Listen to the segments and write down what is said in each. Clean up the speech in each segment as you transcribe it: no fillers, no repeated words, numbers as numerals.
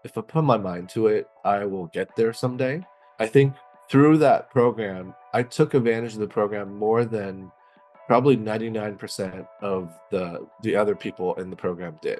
if I put my mind to it, I will get there someday. I think through that program, I took advantage of the program more than probably 99% of the other people in the program did.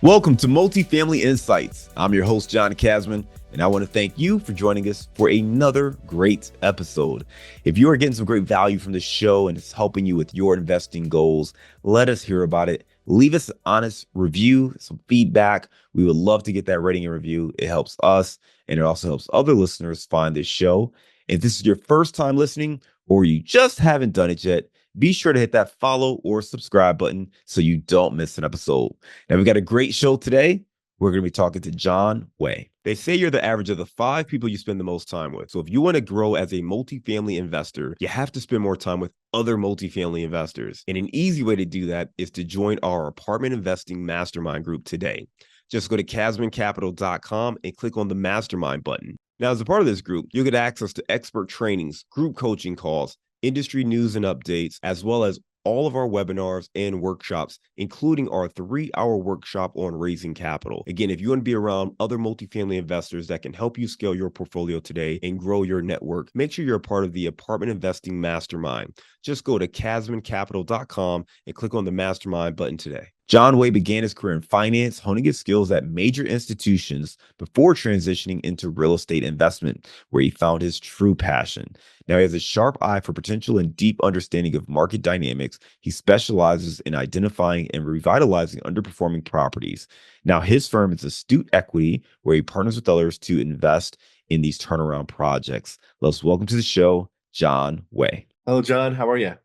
Welcome to Multifamily Insights. I'm your host, John Casman, and I want to thank you for joining us for another great episode. If you are getting some great value from this show and it's helping you with your investing goals, let us hear about it. Leave us an honest review, some feedback. We would love to get that rating and review. It helps us, and it also helps other listeners find this show. If this is your first time listening or you just haven't done it yet, be sure to hit that follow or subscribe button so you don't miss an episode. Now, we've got a great show today. We're going to be talking to John Way. They say you're the average of the 5 people you spend the most time with. So if you want to grow as a multifamily investor, you have to spend more time with other multifamily investors. And an easy way to do that is to join our apartment investing mastermind group today. Just go to casmancapital.com and click on the mastermind button. Now, as a part of this group, you'll get access to expert trainings, group coaching calls, industry news and updates, as well as all of our webinars and workshops, including our 3-hour workshop on raising capital. Again, if you want to be around other multifamily investors that can help you scale your portfolio today and grow your network, make sure you're a part of the Apartment Investing Mastermind. Just go to casmancapital.com and click on the Mastermind button today. John Way began his career in finance, honing his skills at major institutions before transitioning into real estate investment, where he found his true passion. Now, he has a sharp eye for potential and deep understanding of market dynamics. He specializes in identifying and revitalizing underperforming properties. Now, his firm is Astute Equity, where he partners with others to invest in these turnaround projects. Let's welcome to the show, John Way. Hello, John. How are you?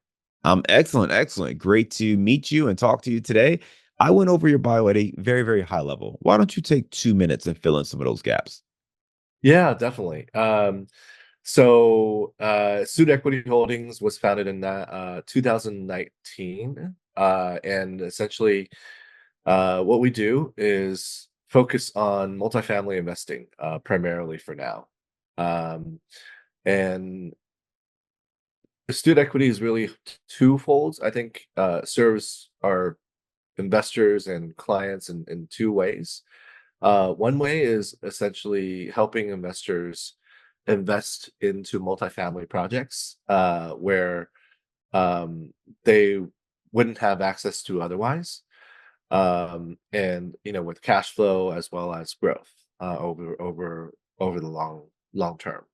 I'm excellent, excellent. Great to meet you and talk to you today. I went over your bio at a very, very high level. Why don't you take 2 minutes and fill in some of those gaps? Yeah, definitely. Astute Equity Holdings was founded in 2019, and essentially, what we do is focus on multifamily investing, primarily for now. Um, and Astute Equity is really twofold. I think serves our investors and clients in 2 ways. One way is essentially helping investors invest into multifamily projects where they wouldn't have access to otherwise, and with cash flow as well as growth over the long term.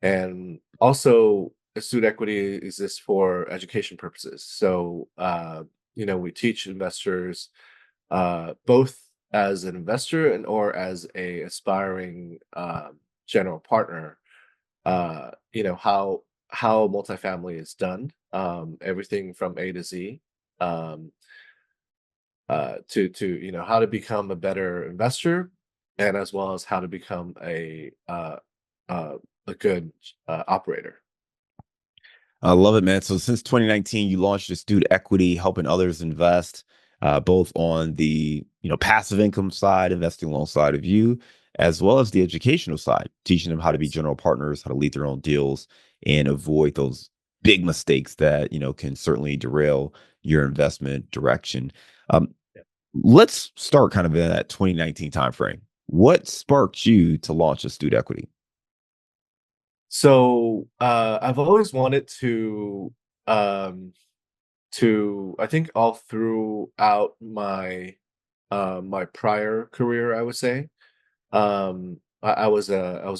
And also, Astute Equity exists for education purposes. So, we teach investors both as an investor and or as a aspiring general partner, how multifamily is done, everything from A to Z, um, to how to become a better investor, and as well as how to become uh, a good operator. I love it, man. So since 2019, you launched Astute Equity, helping others invest, both on the passive income side, investing alongside of you, as well as the educational side, teaching them how to be general partners, how to lead their own deals, and avoid those big mistakes that can certainly derail your investment direction. Um, let's start kind of in that 2019 timeframe. What sparked you to launch Astute Equity? So I've always wanted um, to I think all throughout my prior career, I would say, I was a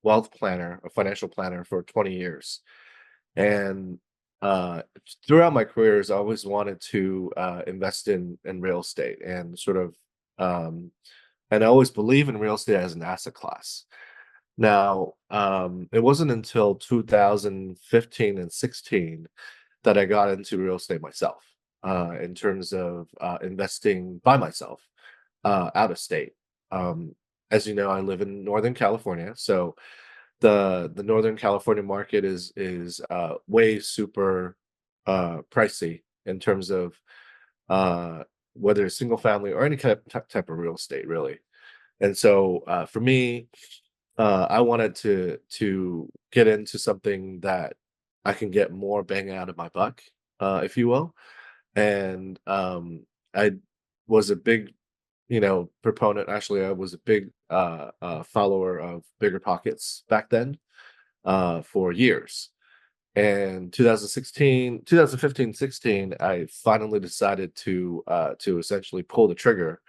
wealth planner, a financial planner for 20 years, and uh, throughout my careers, I always wanted to invest in real estate and and I always believe in real estate as an asset class. Now, it wasn't until 2015 and 16 that I got into real estate myself, in terms of investing by myself out of state. Um, as you know, I live in Northern California, so the Northern California market is way super pricey in terms of uh, whether it's single family or any kind of type of real estate, really. And so for me, I wanted to get into something that I can get more bang out of my buck, if you will. And I was a big, proponent. Actually, I was a big follower of bigger pockets back then for years. And 2015, 16, I finally decided to essentially pull the trigger,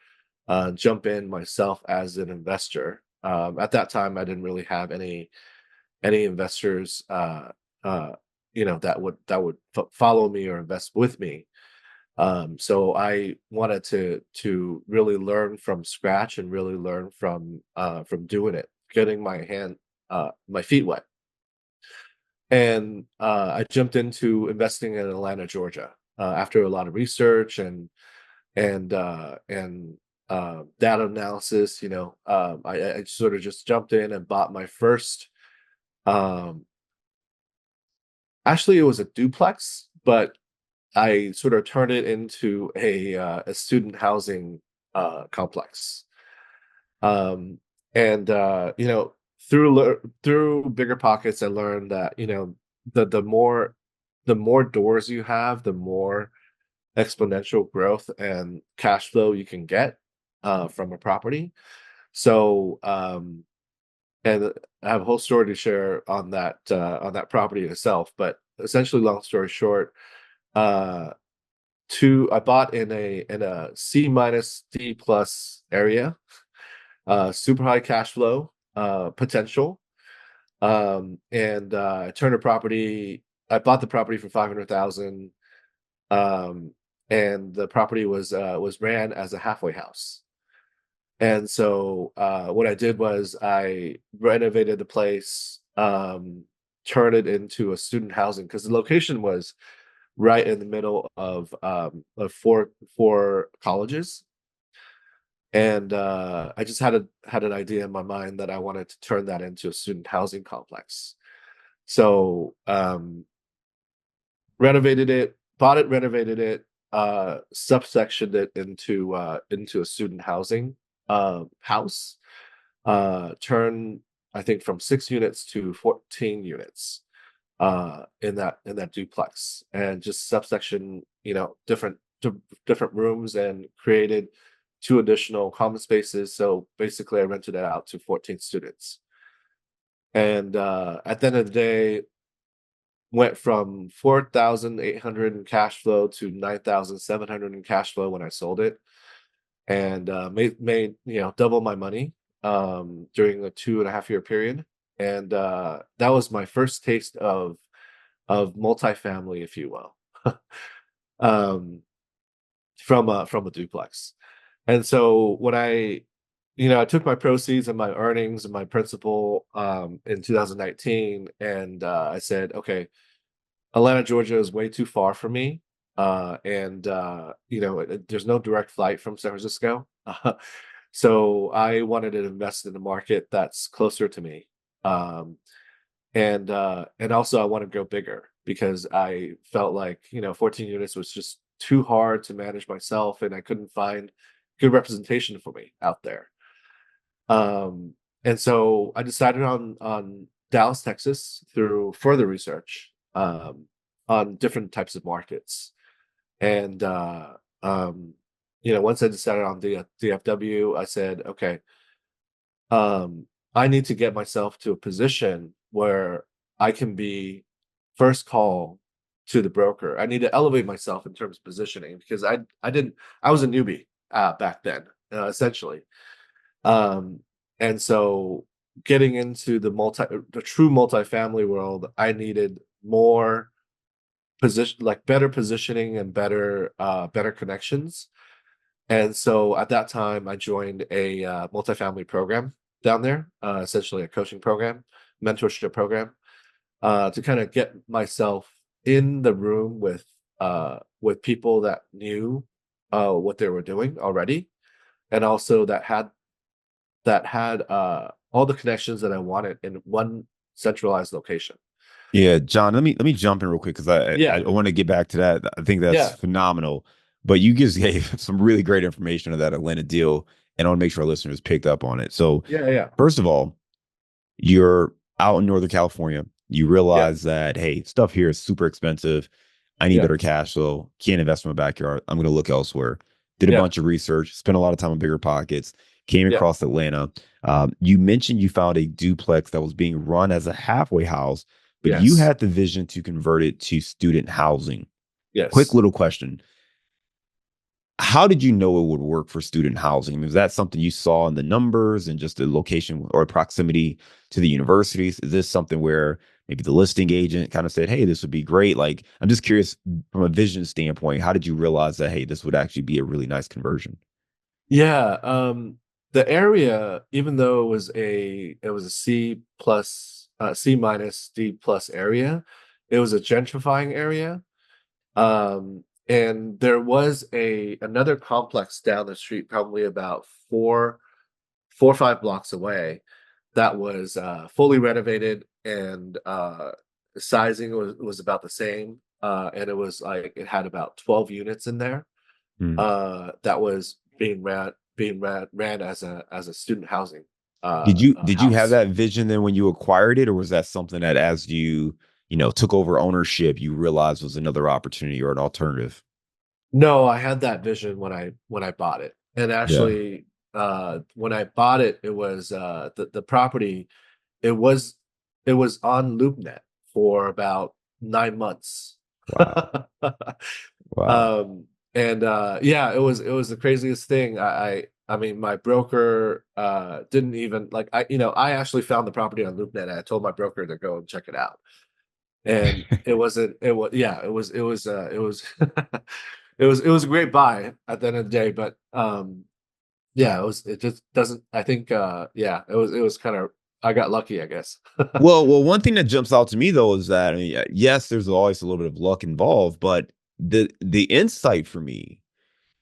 jump in myself as an investor. At that time, I didn't really have any investors, that would follow me or invest with me. So I wanted to really learn from scratch and really learn from doing it, getting my feet wet. And I jumped into investing in Atlanta, Georgia, after a lot of research and data analysis. I sort of just jumped in and bought my first. Um, Actually, it was a duplex, but I sort of turned it into a student housing complex. Um, and through bigger pockets, I learned that the more doors you have, the more exponential growth and cash flow you can get from a property. So and I have a whole story to share on that property itself. But essentially, long story short, uh, I bought in a C minus D plus area, super high cash flow potential, and I turned a property. I bought the property for 500,000, um, and the property was ran as a halfway house. And so what I did was I renovated the place, turned it into a student housing because the location was right in the middle of four colleges. And I just had an idea in my mind that I wanted to turn that into a student housing complex. So renovated it, bought it, renovated it, subsectioned it into a student housing house. Turned, I think, from 6 units to 14 units in that duplex, and just subsection, different rooms, and created two additional common spaces. So basically, I rented it out to 14 students. And at the end of the day, went from 4,800 in cash flow to 9,700 in cash flow when I sold it, and made double my money during a 2.5 year period. And that was my first taste of multifamily, if you will, um, from a duplex. And so when I took my proceeds and my earnings and my principal in 2019, and I said, okay, Atlanta, Georgia is way too far for me. And there's no direct flight from San Francisco. So I wanted to invest in a market that's closer to me. Um, and also I want to go bigger because I felt like 14 units was just too hard to manage myself, and I couldn't find good representation for me out there. um and so I decided on Dallas, Texas, through further research on different types of markets. And once I decided on the DFW, I said, okay, um, I need to get myself to a position where I can be first call to the broker. I need to elevate myself in terms of positioning because I was a newbie back then, essentially. Um, and so getting into the true multifamily world, I needed more position, like better positioning and better connections. And so at that time, I joined a multifamily program down there, essentially a coaching program, mentorship program, to kind of get myself in the room with people that knew what they were doing already, and also that had all the connections that I wanted in one centralized location. Yeah, John, let me jump in real quick because I Yeah, want to get back to that. I think that's yeah, phenomenal. But you just gave some really great information of that Atlanta deal, and I want to make sure our listeners picked up on it. So, yeah, yeah, first of all, you're out in Northern California. You yeah, realize that, hey, stuff here is super expensive. I need yeah, better cash flow. Can't invest in my backyard. I'm going to look elsewhere. did a Yeah. bunch of research, spent a lot of time on Bigger Pockets, came Yeah. across Atlanta. You mentioned you found a duplex that was being run as a halfway house, but you Yes. had the vision to convert it to student housing. Quick Yes. little question. How did you know it would work for student housing? I mean, was that something you saw in the numbers and just the location or proximity to the universities? Is this something where maybe the listing agent kind of said, hey, this would be great? Like, I'm just curious from a vision standpoint, how did you realize that, hey, this would actually be a really nice conversion? Yeah. The area, even though it was a C plus, C minus D plus area, it was a gentrifying area. And there was another complex down the street, probably about 4 or 5 blocks away, that was fully renovated, and sizing was about the same. And it was like it had about 12 units in there. Hmm. That was ran as a student housing Did you have house. that vision then when you acquired it, or was that something that as you took over ownership, you realized was another opportunity or an alternative? No, I had that vision when I bought it. And Yeah. actually, when I bought it, it was the property. It was it was on LoopNet for about 9 months. Wow. Wow. um, and yeah, it was the craziest thing. I mean, my broker didn't even like I actually found the property on LoopNet, and I told my broker to go and check it out. And it wasn't it was yeah it was it was a great buy at the end of the day, but yeah, it just doesn't, I think yeah, it was kind of, I got lucky, I guess. Well, one thing that jumps out to me though is that I mean, yes, there's always a little bit of luck involved, but the insight for me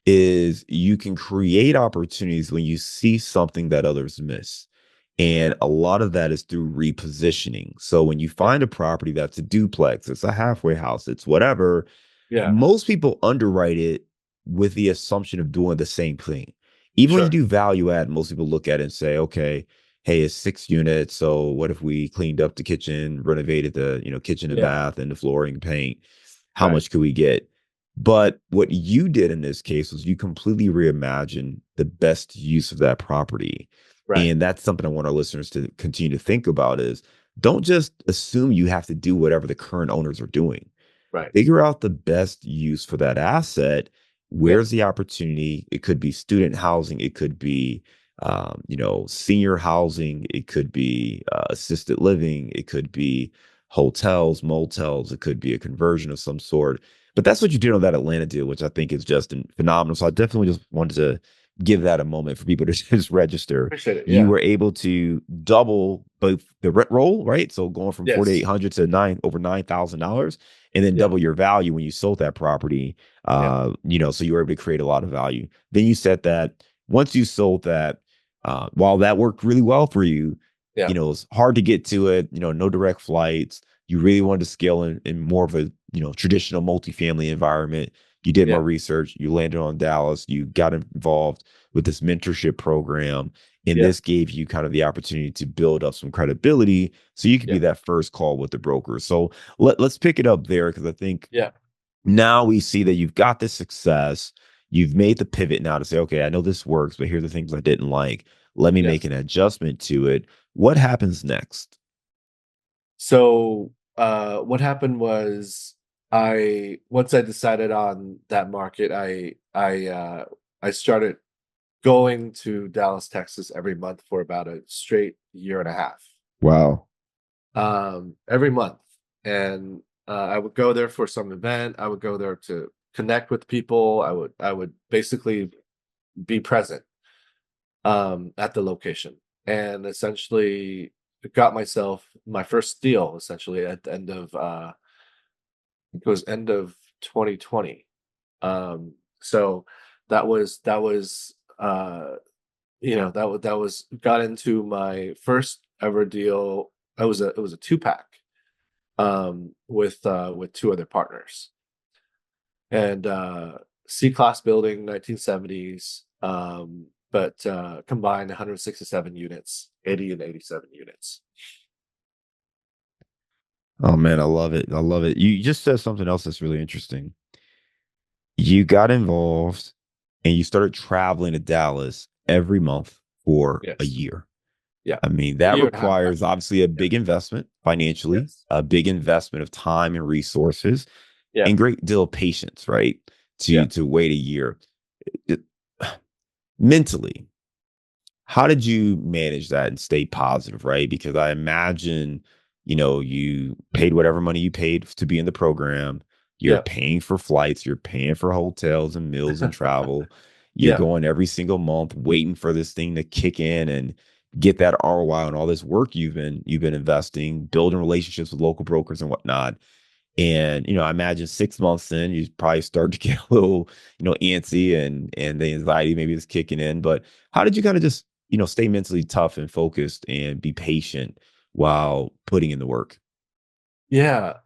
is you can create opportunities when you see something that others miss. Yeah. And a lot of that is through repositioning. So when you Yeah. find a property that's a duplex, it's a halfway house, it's whatever, Yeah. most people underwrite it with the assumption of doing the same thing. Even when you Sure. do value add, most people look at it and say, okay, hey, it's 6 units. So what if we cleaned up the kitchen, renovated the kitchen and Yeah. bath and the flooring, paint? How Right. much could we get? But what you did in this case was you completely reimagined the best use of that property. Right. And that's something I want our listeners to continue to think about is don't just assume you have to do whatever the current owners are doing. Right. Figure out the best use for that asset. Yeah. Where's the opportunity? It could be student housing. It could be, senior housing. It could be assisted living. It could be hotels, motels. It could be a conversion of some sort. But that's what you did on that Atlanta deal, which I think is just phenomenal. So I definitely just wanted to give that a moment for people to just register. Appreciate it. You Yeah. were able to double both the rent roll, right? So going from Yes. 4,800 to over $9,000 and then Yeah. double your value when you sold that property. Yeah. So you were able to create a lot of value. Then you said that once you sold that, while that worked really well for you, Yeah. it's hard to get to it, no direct flights. You really wanted to scale in more of a, traditional multifamily environment. You did more Yeah. research, you landed on Dallas, you got involved with this mentorship program. And Yeah. this gave you kind of the opportunity to build up some credibility so you could be Yeah. that first call with the broker. So let's pick it up there because I think Yeah. now we see that you've got this success. You've made the pivot now to say, okay, I know this works, but here are the things I didn't like. Let me Yeah. make an adjustment to it. What happens next? So what happened was, I once I decided on that market, I started going to Dallas, Texas every month for about a straight year and a half. Wow. Every month. And I would go there for some event. I would go there to connect with people. I would basically be present at the location, and essentially got myself my first deal essentially at the end of it was end of 2020. So that was that was got into my first ever deal. It was a two pack with two other partners, and C class building, 1970s, but combined 167 units, 80 and 87 units. Oh man, I love it. I love it. You just said something else that's really interesting. You got involved, and you started traveling to Dallas every month for a Yes. year. Yeah. I mean, A that year and a half, requires actually. obviously a Yeah. big investment financially, Yes. a big investment of time and resources, Yeah. and great deal of patience, right? Yeah. To wait a year. It- mentally, how did you manage that and stay positive, right? Because I imagine, you paid whatever money you paid to be in the program. You're Yeah. paying for flights, you're paying for hotels and meals and travel. You're Yeah. going every single month waiting for this thing to kick in and get that ROI and all this work you've been investing, building relationships with local brokers and whatnot. And, I imagine 6 months in, you probably start to get a little, antsy and the anxiety maybe is kicking in. But how did you kind of just, stay mentally tough and focused and be patient while putting in the work? Yeah.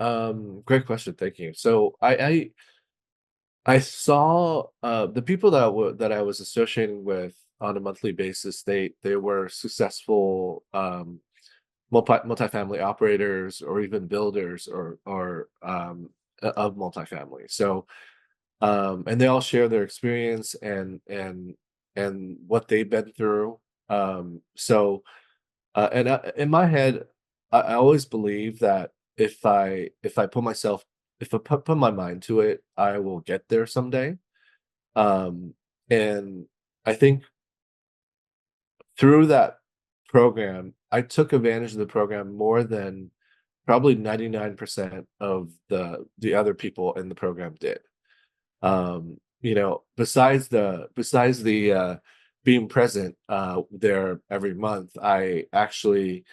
Great question. Thank you. So I saw the people that I was associating with on a monthly basis. They were successful multifamily operators or even builders of multifamily. So and they all share their experience and what they've been through. So in my head, I always believe that if I put myself if I put my mind to it, I will get there someday. Um, and I think through that program, I took advantage of the program more than probably 99% of the other people in the program did. Besides the being present there every month, I actually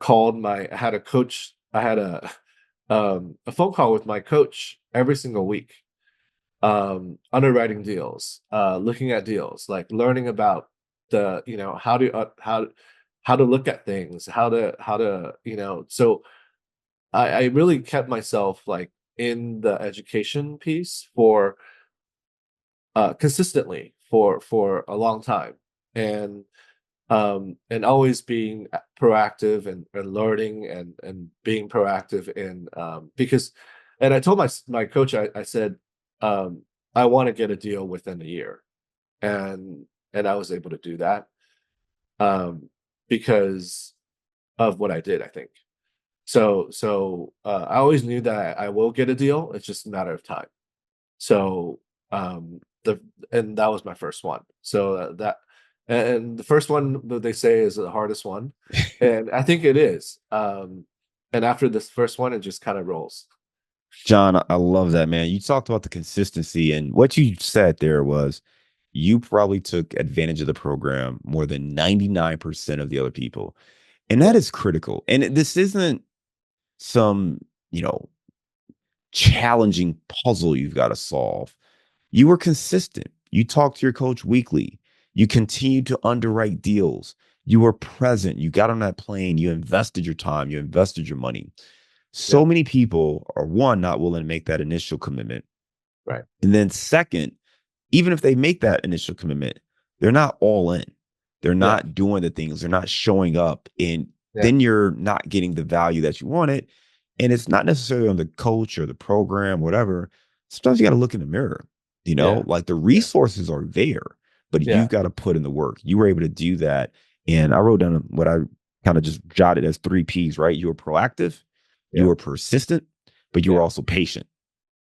I had a coach, I had a phone call with my coach every single week, underwriting deals, looking at deals, like learning about how to look at things, so I really kept myself like in the education piece for consistently for a long time, and always being proactive and learning and being proactive in because and I told my coach, I said, um, I want to get a deal within a year, and I was able to do that um, because of what I did, I think. I always knew that I will get a deal. It's just a matter of time. So, the and that was my first one. So that and the first one that they say is the hardest one, and I think it is. And after this first one, it just kind of rolls. John, I love that, man. You talked about the consistency, and what you said there was you probably took advantage of the program more than 99% of the other people. And that Yeah, is critical. And this isn't some, you know, challenging puzzle you've got to solve. You were consistent. You talked to your coach weekly. You continued to underwrite deals. You were present. You got on that plane. You invested your time. You invested your money. yeah, So many people are one, not willing to make that initial commitment. right. And then second, even if they make that initial commitment, they're not all in. They're Yeah, not doing the things, they're not showing up. And yeah, then you're not getting the value that you wanted. And it's not necessarily on the coach or the program, whatever. Sometimes you got to look in the mirror, yeah, like the yeah, resources are there, but you've yeah, got to put in the work. You were able to do that. And I wrote down what I kind of just jotted as 3 P's, right? You were proactive, you yeah, were persistent, but you were yeah, also patient.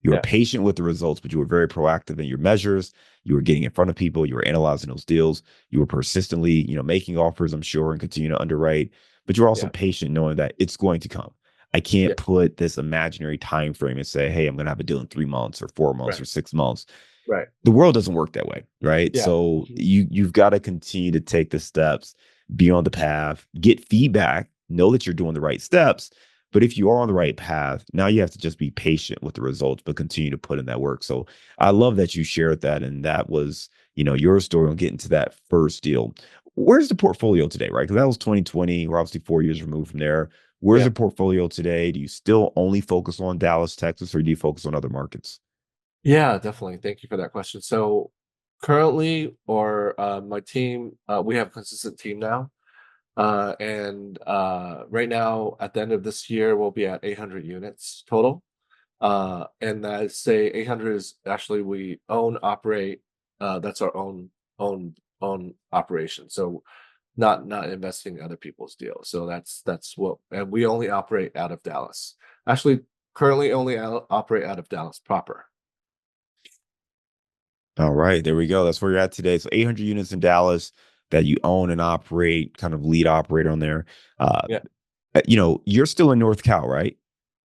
You were yeah, patient with the results, but you were very proactive in your measures. You were getting in front of people. You were analyzing those deals. You were persistently, making offers, I'm sure, and continue to underwrite. But you're also yeah, patient, knowing that it's going to come. I yeah, can't put this imaginary time frame and say, "Hey, I'm going to have a deal in 3 months or 4 months right, or 6 months." right. The world doesn't work that way, right? Yeah, So mhm, you've got to continue to take the steps, be on the path, get feedback, know that you're doing the right steps. But if you are on the right path, now you have to just be patient with the results, but continue to put in that work. So I love that you shared that, and that was your story on getting to that first deal. Where's the portfolio today, right? Because that was 2020. We're obviously 4 years removed from there. Where's yeah. the portfolio today? Do you still only focus on Dallas, Texas, or do you focus on other markets? Yeah, definitely. Thank you for that question. So currently, or my team, we have a consistent team now. And right now, at the end of this year, we'll be at 800 units total. And I say 800 is actually we own, operate, That's our own operation. So not investing in other people's deals. So that's what, and we only operate out of Dallas. Actually, currently only operate out of Dallas proper. All right, there we go. That's where you're at today. So 800 units in Dallas that you own and operate, kind of lead operator on there. Uh, Yeah. you're still in North Cal, right?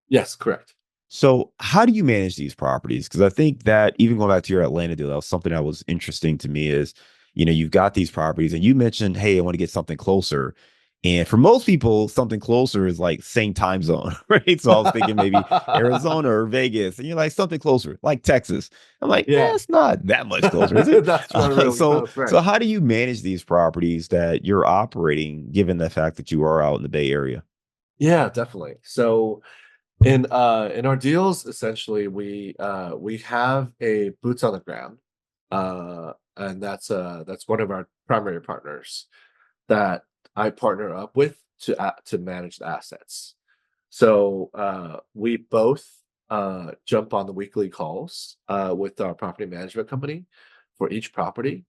Yes, correct. So how do you manage these properties? Because I think that even going back to your Atlanta deal, that was something that was interesting to me is, you've got these properties and you mentioned, hey, I want to get something closer. And for most people, something closer is like same time zone, right? So I was thinking maybe Arizona or Vegas, and you're like something closer, like Texas. I'm like, Yeah, it's not that much closer, is it? that's not really So, close, right? so how do you manage these properties that you're operating, given the fact that you are out in the Bay Area? Yeah, definitely. So in our deals, essentially we have a boots on the ground, and that's one of our primary partners that I partner up with to manage the assets. So we both jump on the weekly calls with our property management company for each property,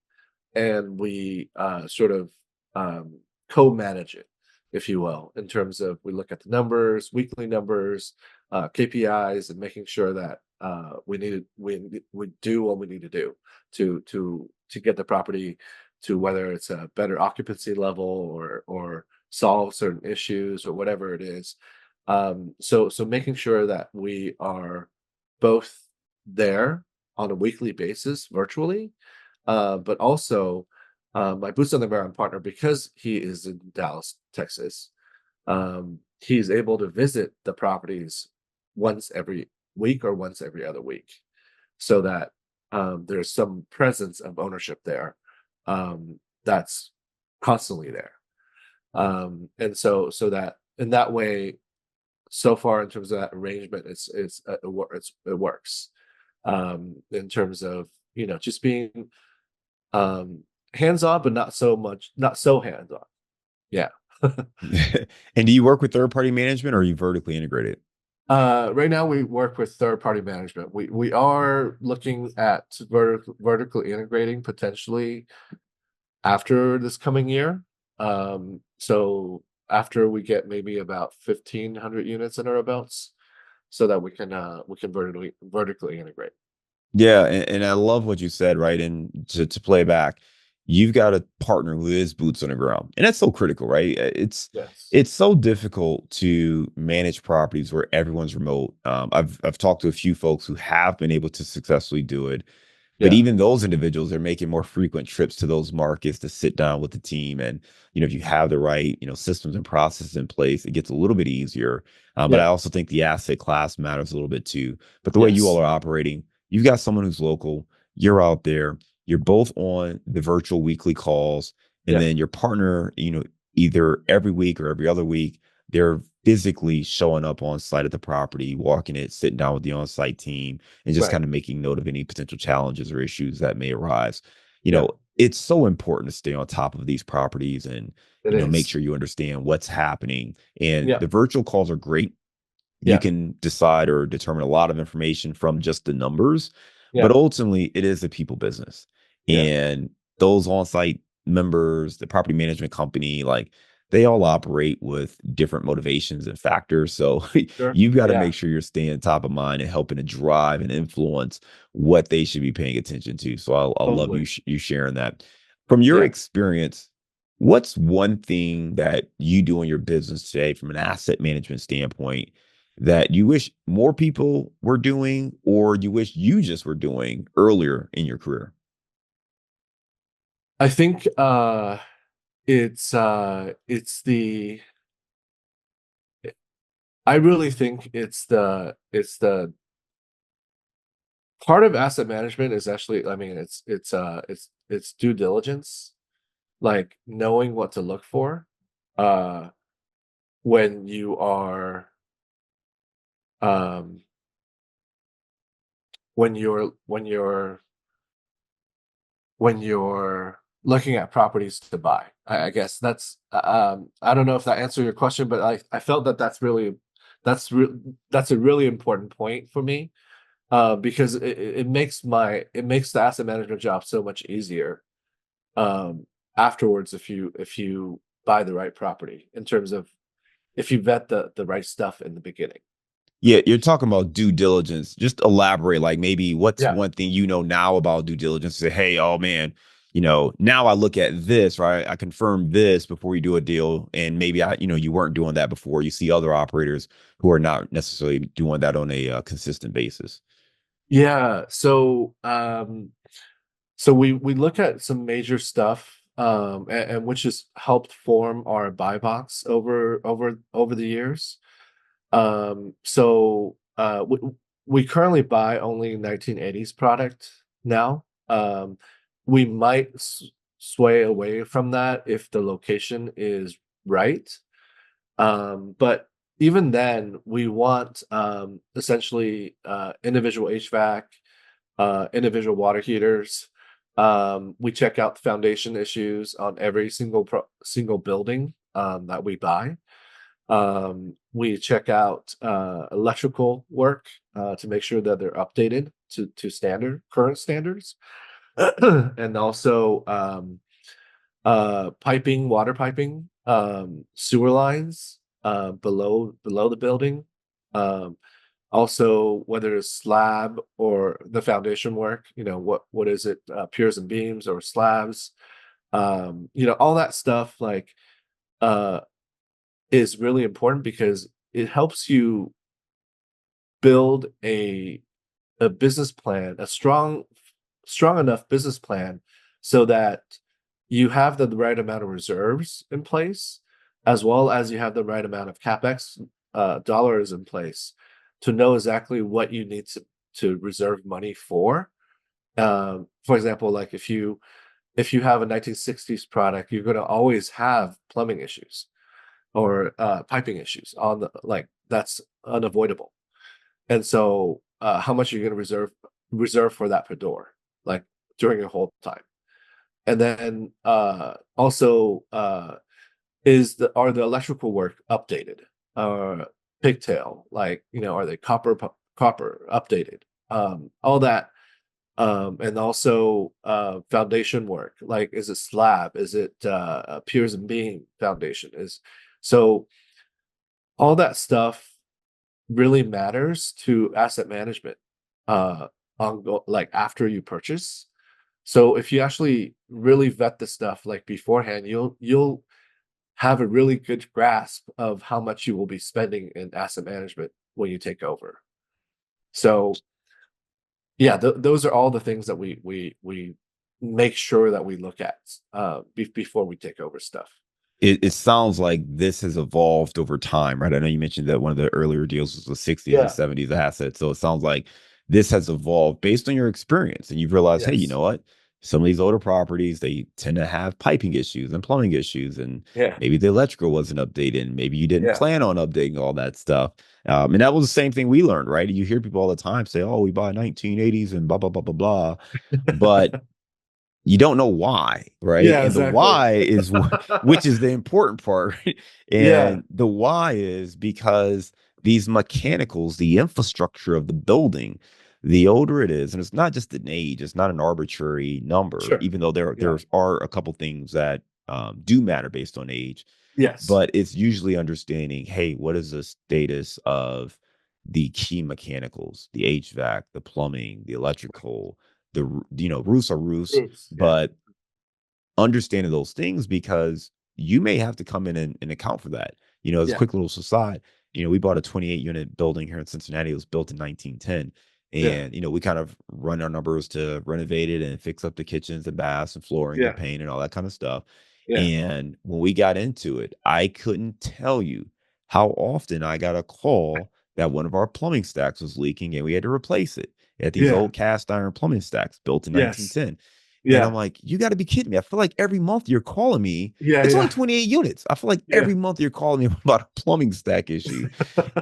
and we sort of um, co-manage it, if you will, in terms of we look at the numbers, weekly numbers, KPIs, and making sure that we do what we need to do to get the property to whether it's a better occupancy level or solve certain issues or whatever it is. So making sure that we are both there on a weekly basis virtually, but also my boots on the ground partner, because he is in Dallas, Texas. He's able to visit the properties once every week or once every other week, so that there's some presence of ownership there, that's constantly there. And so that in that way, so far in terms of that arrangement, it works. In terms of just being um hands on, but not so hands on. Yeah. And do you work with third party management or are you vertically integrated? Right now we work with third party management. We are looking at vertically integrating potentially after this coming year. So after we get maybe about 1,500 units in our belts, so that we can vertically integrate. Yeah, and I love what you said, right? And to play back, you've got a partner who is boots on the ground, and that's so critical, right? Yes. It's so difficult to manage properties where everyone's remote. I've talked to a few folks who have been able to successfully do it, but Yeah. even those individuals are making more frequent trips to those markets to sit down with the team. And, if you have the right, systems and processes in place, it gets a little bit easier. But I Yeah. also think the asset class matters a little bit too. But the way you all Yes. are operating, you've got someone who's local, you're out there, you're both on the virtual weekly calls, and Yeah. then your partner, either every week or every other week, they're physically showing up on site at the property, walking it, sitting down with the on-site team, and just Right. kind of making note of any potential challenges or issues that may arise. Yeah. It's so important to stay on top of these properties and, It make is. sure you understand what's happening. And Yeah. the virtual calls are great. You Yeah. can decide or determine a lot of information from just the numbers, but Yeah. ultimately it is a people business. Yeah. And those on-site members, the property management company, like they all operate with different motivations and factors. So Sure. you've got to Yeah. make sure you're staying top of mind and helping to drive and influence what they should be paying attention to. So I'll love Totally. you sharing that. From your Yeah. experience, what's one thing that you do in your business today from an asset management standpoint that you wish more people were doing or you wish you just were doing earlier in your career? I think it's the I really think it's the part of asset management is actually, I mean, it's due diligence, like knowing what to look for uh when you are um when you're looking at properties to buy. I guess that's I don't know if that answered your question, but I felt that that's a really important point for me, because it makes the asset management job so much easier um, afterwards if you buy the right property in terms of if you vet the right stuff in the beginning. Yeah, you're talking about due diligence. Just elaborate, like maybe what's Yeah. one thing you know now about due diligence? Say, hey, oh man, now I look at this, right? I confirm this before you do a deal, and maybe you weren't doing that before. You see other operators who are not necessarily doing that on a consistent basis. Yeah. So we look at some major stuff, and which has helped form our buy box over the years. We currently buy only 1980s product now. We might sway away from that if the location is right. But even then, we want essentially individual HVAC, individual water heaters. We check out the foundation issues on every single building that we buy. We check out electrical work to make sure that they're updated to current standards, and also water piping, sewer lines below the building. Um, Also, whether it's slab or the foundation work, what is it, piers and beams or slabs? All that stuff uh, is really important because it helps you build a business plan, a strong enough business plan so that you have the right amount of reserves in place, as well as you have the right amount of capex dollars in place to know exactly what you need to reserve money for. For example, like if you have a 1960s product, you're going to always have plumbing issues or piping issues on the like that's unavoidable. And so, how much are you going to reserve for that per door, like during your whole time? And then also, are the electrical work updated? Pigtail, are they copper updated? All that, and also foundation work, like is it slab? Is it piers and beam foundation? Is so all that stuff really matters to asset management like after you purchase. So if you actually really vet the stuff like beforehand, you'll have a really good grasp of how much you will be spending in asset management when you take over. So yeah, those are all the things that we make sure that we look at before we take over stuff. It sounds like this has evolved over time, right? I know you mentioned that one of the earlier deals was the 60s and Yeah. 70s assets. So it sounds like this has evolved based on your experience. And you've realized, hey, you Yes. know what? Some of these older properties, they tend to have piping issues and plumbing issues. And Yeah. maybe the electrical wasn't updated. And maybe you didn't Yeah. plan on updating all that stuff. And that was the same thing we learned, right? You hear people all the time say, oh, we buy 1980s and blah, blah, blah, blah, blah. But you don't know why, right? Yeah. And the Exactly. why is which is the important part. Right? Yeah. And the why is because these mechanicals, the infrastructure of the building, the older it is, and it's not just an age, it's not an arbitrary number, Sure. even though there Yeah. are a couple things that do matter based on age, Yes. but it's usually understanding, hey, what is the status of the key mechanicals, the HVAC, the plumbing, the electrical, roofs are roofs, Groups. Yeah. but understanding those things because you may have to come in and account for that. As a Yeah. quick little aside, we bought a 28 unit building here in Cincinnati. It was built in 1910. Yeah. And, we kind of run our numbers to renovate it and fix up the kitchens and baths and flooring and Yeah. paint and all that kind of stuff. Yeah. And when we got into it, I couldn't tell you how often I got a call that one of our plumbing stacks was leaking and we had to replace it at these Yeah. old cast iron plumbing stacks built in Yes. 1910. And I'm Yeah. like, you got to be kidding me. I feel like every month you're calling me. Yeah. It's only Yeah. 28 units. I feel like Yeah. every month you're calling me about a plumbing stack issue.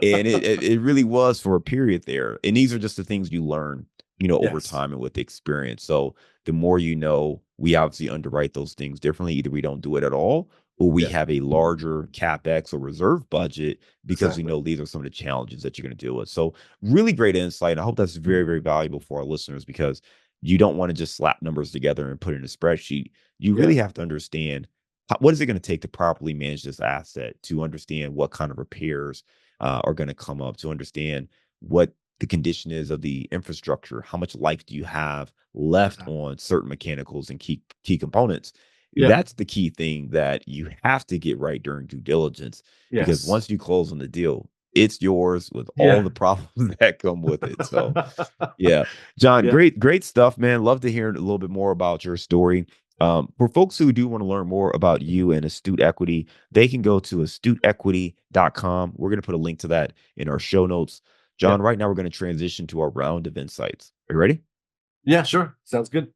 And it really was for a period there. And these are just the things you learn, over Yes. time and with experience. So the more we obviously underwrite those things differently. Either we don't do it at all, or we Yeah. have a larger capex or reserve budget because we Exactly. know these are some of the challenges that you're going to deal with. So, really great insight. I hope that's very, very valuable for our listeners because you don't want to just slap numbers together and put it in a spreadsheet. You Yeah. really have to understand what is it going to take to properly manage this asset, to understand what kind of repairs are going to come up, to understand what the condition is of the infrastructure, how much life do you have left Exactly. on certain mechanicals and key components. Yeah. That's the key thing that you have to get right during due diligence, because Yes. once you close on the deal, it's yours with all Yeah. the problems that come with it. So, yeah, John, Yeah. great stuff, man. Love to hear a little bit more about your story. For folks who do want to learn more about you and Astute Equity, they can go to astuteequity.com. We're going to put a link to that in our show notes. Yeah. John, right now we're going to transition to our round of insights. Are you ready? Yeah. Sure. Sounds good.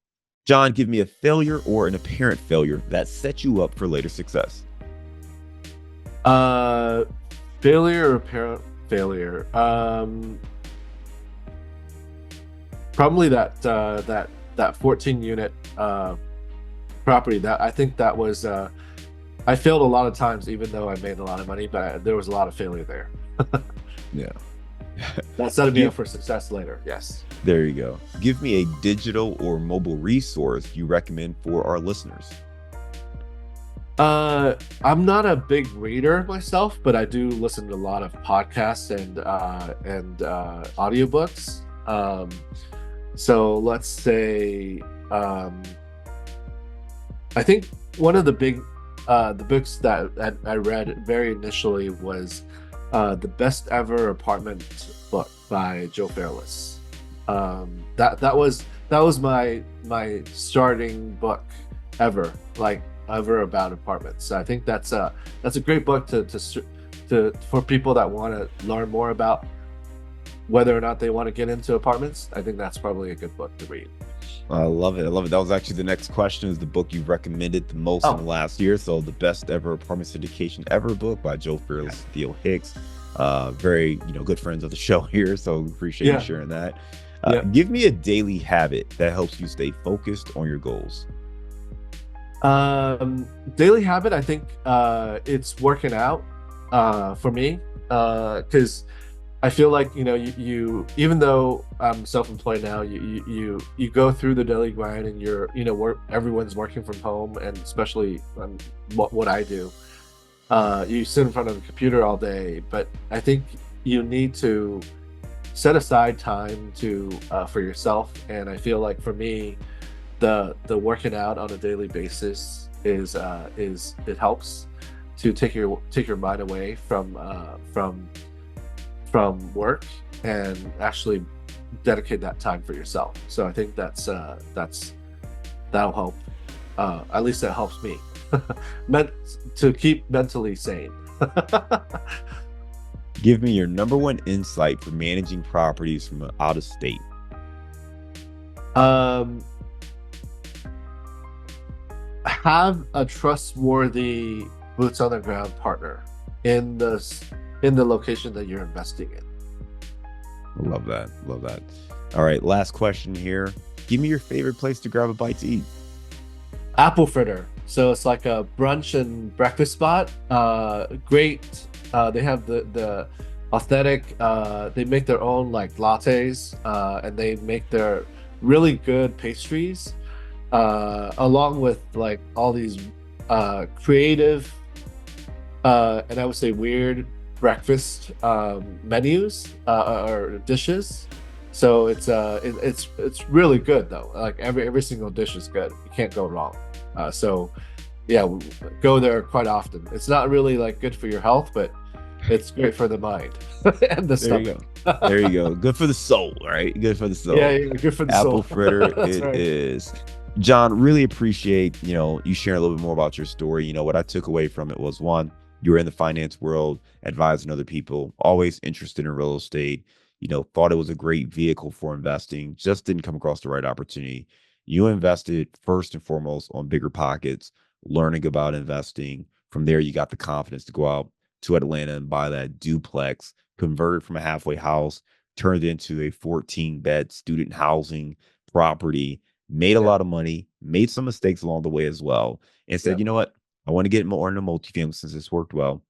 John, give me a failure or an apparent failure that set you up for later success. Uh, Failure or apparent failure? Probably that 14 unit property. That I think that was I failed a lot of times, even though I made a lot of money, but there was a lot of failure there. Yeah. That set me up Give, for success later. Yes. there you go. Give me a digital or mobile resource you recommend for our listeners. I'm not a big reader myself, but I do listen to a lot of podcasts and audiobooks. So let's say I think one of the books that I read very initially was the Best Ever Apartment book by Joe Fairless. That was my starting book ever, like ever about apartments. So I think that's a great book to for people that want to learn more about whether or not they want to get into apartments. I think that's probably a good book to read. I love it. I love it. That was actually the next question, is the book you've recommended the most in the Oh, last year. So the Best Ever Apartment Syndication Ever book by Joe yeah, Fairless, Theo Hicks. Very, good friends of the show here. So appreciate you yeah, sharing that. yeah. Give me a daily habit that helps you stay focused on your goals. Daily habit, I think it's working out for me because I feel like you even though I'm self-employed now, you go through the daily grind and everyone's working from home, and especially what I do, you sit in front of the computer all day. But I think you need to set aside time to for yourself, and I feel like for me, the working out on a daily basis is it helps to take your mind away from work and actually dedicate that time for yourself. So I think that'll help. At least that helps me meant to keep mentally sane. Give me your number one insight for managing properties from out of state. um have a trustworthy boots on the ground partner in the location that you're investing in. I love that. Love that. All right. Last question here. Give me your favorite place to grab a bite to eat. Apple fritter. So it's like a brunch and breakfast spot. Great. They have the authentic. They make their own like lattes, and they make their really good pastries, along with like all these creative and I would say weird breakfast menus or dishes. So it's really good though. Like every single dish is good. You can't go wrong. So yeah, go there quite often. It's not really like good for your health, but it's great for the mind and the There you stomach. go. There you go. Good for the soul, right? Good for the Yeah, soul. yeah, good for the Apple soul. fritter, That's it right. is. John, really appreciate, you sharing a little bit more about your story. What I took away from it was, one, you were in the finance world, advising other people, always interested in real estate, thought it was a great vehicle for investing, just didn't come across the right opportunity. You invested first and foremost on bigger pockets, learning about investing. From there, you got the confidence to go out to Atlanta and buy that duplex, converted from a halfway house, turned into a 14-bed student housing property, made a Yeah, lot of money, made some mistakes along the way as well, and said, yeah, you know what? I want to get more into multifamily since this worked well.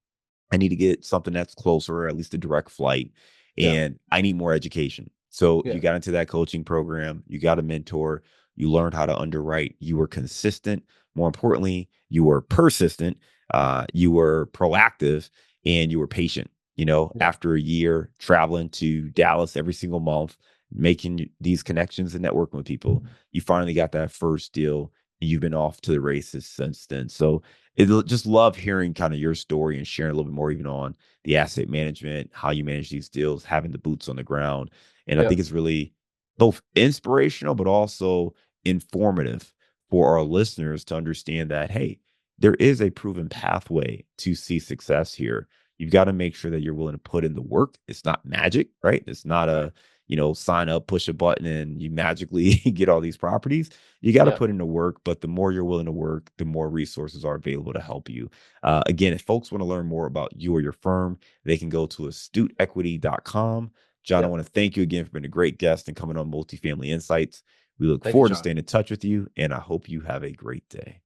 I need to get something that's closer, or at least a direct flight, Yeah. and I need more education. So you Yeah. got into that coaching program, you got a mentor, you learned how to underwrite, you were consistent. More importantly, you were persistent, you were proactive, and you were patient. Yeah. After a year traveling to Dallas every single month, making these connections and networking with people, you finally got that first deal, and you've been off to the races since then. So just love hearing kind of your story and sharing a little bit more even on the asset management, how you manage these deals, having the boots on the ground. And I Yeah. think it's really both inspirational, but also informative for our listeners to understand that, hey, there is a proven pathway to see success here. You've got to make sure that you're willing to put in the work. It's not magic, right? It's not Right. sign up, push a button, and you magically get all these properties. You got to Yeah. put in the work, but the more you're willing to work, the more resources are available to help you. Again, if folks want to learn more about you or your firm, they can go to astuteequity.com. John, I Yeah. want to thank you again for being a great guest and coming on Multifamily Insights. We look Thank you, forward to John. staying in touch with you, and I hope you have a great day.